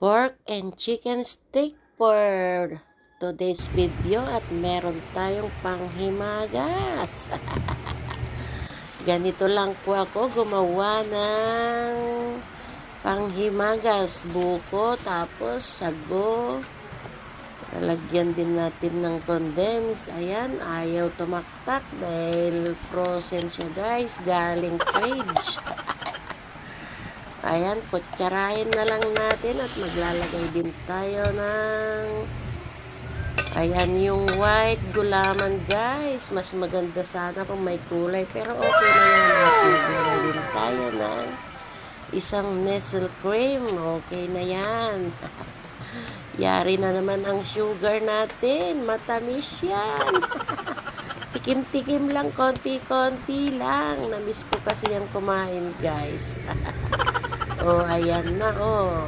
pork and chicken steak for today's video at meron tayong panghimagas. Ganito lang po ako gumawa ng panghimagas, buko, tapos sago. Lalagyan din natin ng condense. Ayan, ayaw tumaktak dahil frozen siya guys, galing fridge. Ayan, kutsarahin na lang natin at maglalagay din tayo ng ayan yung white gulaman guys. Mas maganda sana kung may kulay pero okay na yan. At maglagay din tayo ng isang Nestle cream. Okay na yan. Yari na naman ang sugar natin. Matamis yan. Tikim-tikim lang, konti-konti lang. Namiss ko kasi yung kumain guys. Oh, ayan na, oh.